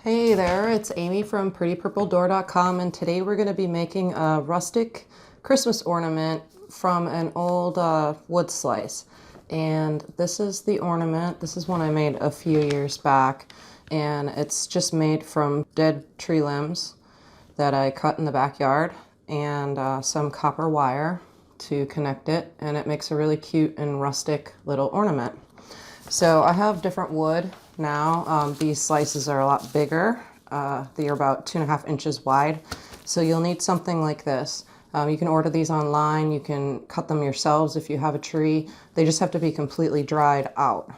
Hey there, it's Amy from prettypurpledoor.com, and today we're going to be making a rustic Christmas ornament from an old wood slice. And this is the ornament. This is one I made a few years back, and it's just made from dead tree limbs that I cut in the backyard and some copper wire to connect it, and it makes a really cute and rustic little ornament. So I have different wood now. These slices are a lot bigger. They are about 2.5 inches wide. So you'll need something like this. You can order these online. You can cut them yourselves if you have a tree. They just have to be completely dried out.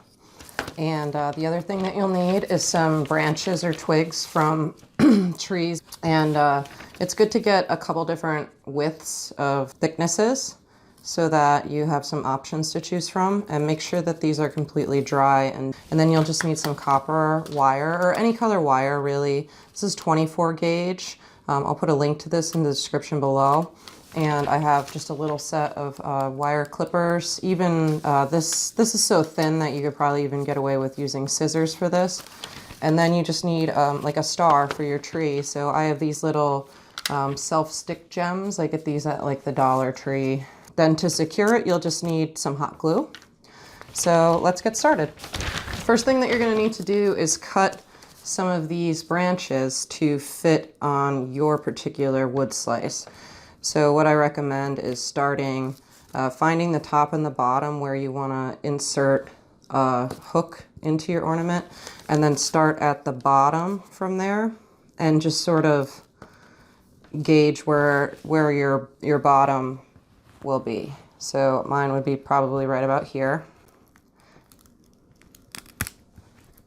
And the other thing that you'll need is some branches or twigs from trees. And it's good to get a couple different widths of thicknesses, so that you have some options to choose from, and make sure that these are completely dry. And then you'll just need some copper wire, or any color wire really. This is 24 gauge. I'll put a link to this in the description below. And I have just a little set of wire clippers. Even this is so thin that you could probably even get away with using scissors for this. And then you just need like a star for your tree. So I have these little self-stick gems. I get these at like the Dollar Tree. Then to secure it, you'll just need some hot glue. So let's get started. First thing that you're gonna need to do is cut some of these branches to fit on your particular wood slice. So what I recommend is starting, finding the top and the bottom where you wanna insert a hook into your ornament, and then start at the bottom from there and just sort of gauge where your bottom will be. So mine would be probably right about here.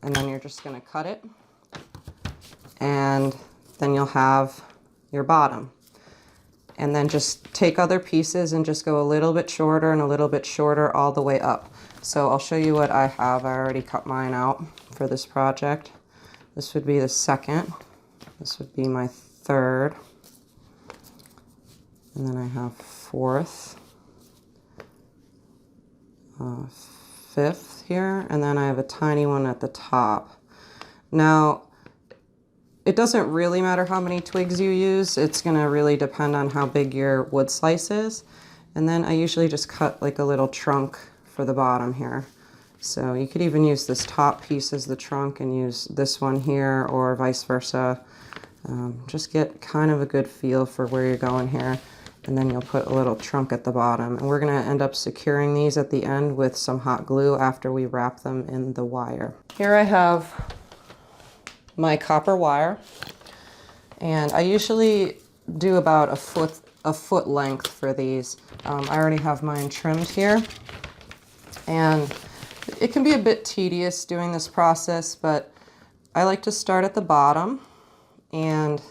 And then you're just gonna cut it, and then you'll have your bottom. And then just take other pieces and just go a little bit shorter and a little bit shorter all the way up. So I'll show you what I have. I already cut mine out for this project. This would be the second. This would be my third. And then I have fourth, fifth here, and then I have a tiny one at the top. Now, it doesn't really matter how many twigs you use. It's gonna really depend on how big your wood slice is. And then I usually just cut like a little trunk for the bottom here. So you could even use this top piece as the trunk and use this one here, or vice versa. Just get kind of a good feel for where you're going here. And then you'll put a little trunk at the bottom. And we're gonna end up securing these at the end with some hot glue after we wrap them in the wire. Here I have my copper wire. And I usually do about a foot length for these. I already have mine trimmed here. And it can be a bit tedious doing this process, but I like to start at the bottom and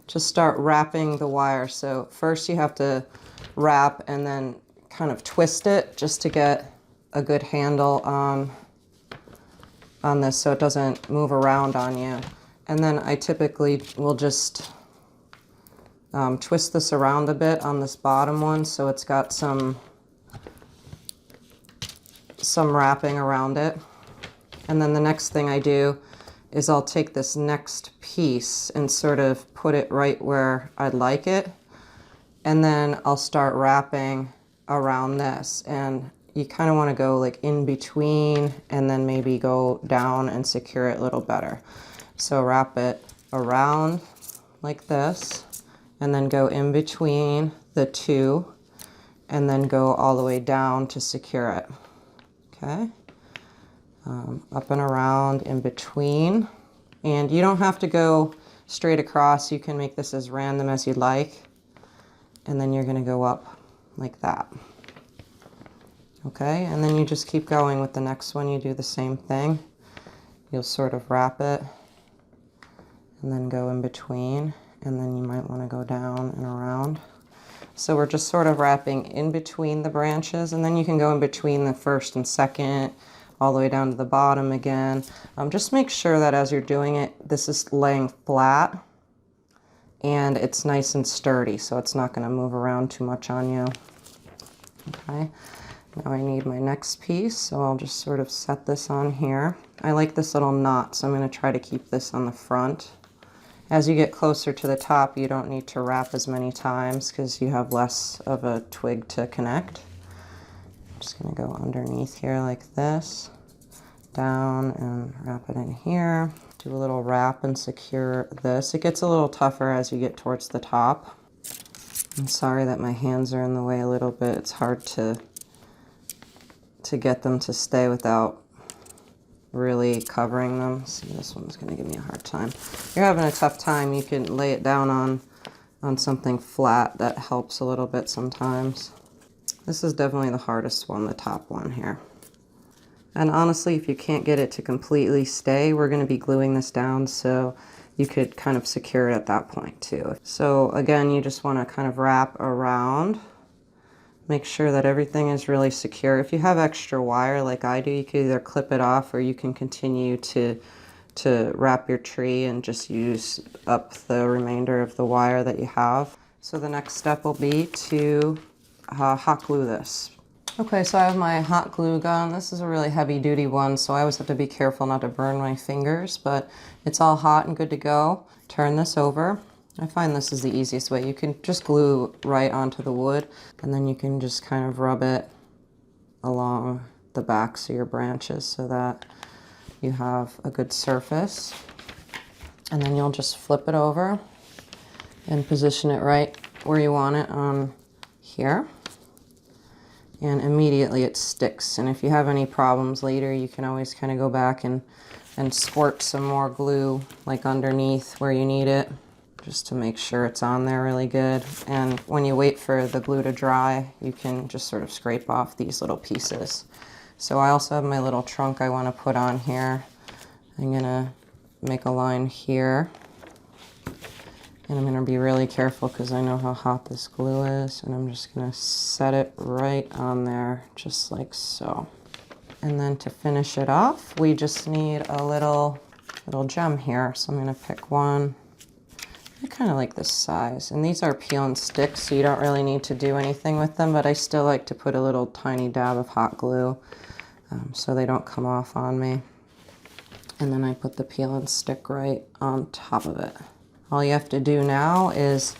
just start wrapping the wire. So first you have to wrap and then kind of twist it just to get a good handle on this so it doesn't move around on you. And then I typically will just twist this around a bit on this bottom one so it's got some wrapping around it. And then the next thing I do is I'll take this next piece and sort of put it right where I'd like it. And then I'll start wrapping around this. And you kind of want to go like in between and then maybe go down and secure it a little better. So wrap it around like this, and then go in between the two, and then go all the way down to secure it. Okay. Up and around in between. And you don't have to go straight across. You can make this as random as you'd like. And then you're going to go up like that. Okay, and then you just keep going with the next one. You do the same thing. You'll sort of wrap it and then go in between. And then you might want to go down and around. So we're just sort of wrapping in between the branches, and then you can go in between the first and second, all the way down to the bottom again. Just make sure that as you're doing it, this is laying flat and it's nice and sturdy, so it's not gonna move around too much on you. Okay, Now I need my next piece, so I'll just sort of set this on here. I like this little knot, so I'm going to try to keep this on the front. As you get closer to the top, you don't need to wrap as many times because you have less of a twig to connect. I'm just going to go underneath here like this, down and wrap it in here. Do a little wrap and secure this. It gets a little tougher as you get towards the top. I'm sorry that my hands are in the way a little bit. It's hard to get them to stay without really covering them. See, this one's going to give me a hard time. If you're having a tough time, you can lay it down on something flat. That helps a little bit sometimes. This is definitely the hardest one, the top one here. And honestly, if you can't get it to completely stay, we're going to be gluing this down, so you could kind of secure it at that point too. So again, you just want to kind of wrap around. Make sure that everything is really secure. If you have extra wire like I do, you can either clip it off or you can continue to wrap your tree and just use up the remainder of the wire that you have. So the next step will be to hot glue this. Okay, so I have my hot glue gun. This is a really heavy duty one, so I always have to be careful not to burn my fingers, but it's all hot and good to go. Turn this over. I find this is the easiest way. You can just glue right onto the wood, and then you can just kind of rub it along the backs of your branches so that you have a good surface. And then you'll just flip it over and position it right where you want it on here. And immediately it sticks. And if you have any problems later, you can always kind of go back and squirt some more glue like underneath where you need it, just to make sure it's on there really good. And when you wait for the glue to dry, you can just sort of scrape off these little pieces. So I also have my little trunk I want to put on here. I'm gonna make a line here. And I'm gonna be really careful because I know how hot this glue is. And I'm just gonna set it right on there, just like so. And then to finish it off, we just need a little gem here. So I'm gonna pick one. I kind of like this size, and these are peel and stick, so you don't really need to do anything with them, but I still like to put a little tiny dab of hot glue so they don't come off on me. And then I put the peel and stick right on top of it. All you have to do now is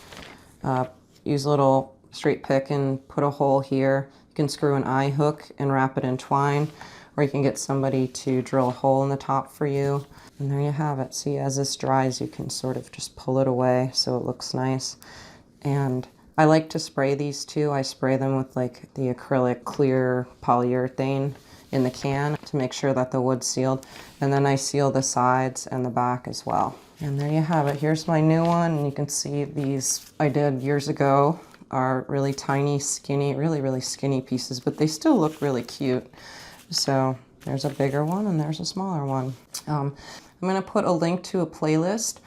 use a little straight pick and put a hole here. You can screw an eye hook and wrap it in twine, or you can get somebody to drill a hole in the top for you. And there you have it. See, as this dries, you can sort of just pull it away so it looks nice. And I like to spray these too. I spray them with like the acrylic clear polyurethane in the can to make sure that the wood's sealed. And then I seal the sides and the back as well. And there you have it. Here's my new one. And you can see these I did years ago are really tiny, skinny, really skinny pieces, but they still look really cute. So there's a bigger one and there's a smaller one. I'm going to put a link to a playlist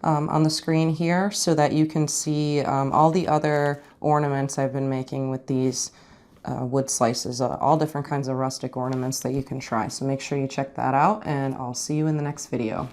on the screen here so that you can see all the other ornaments I've been making with these wood slices, all different kinds of rustic ornaments that you can try. So make sure you check that out, and I'll see you in the next video.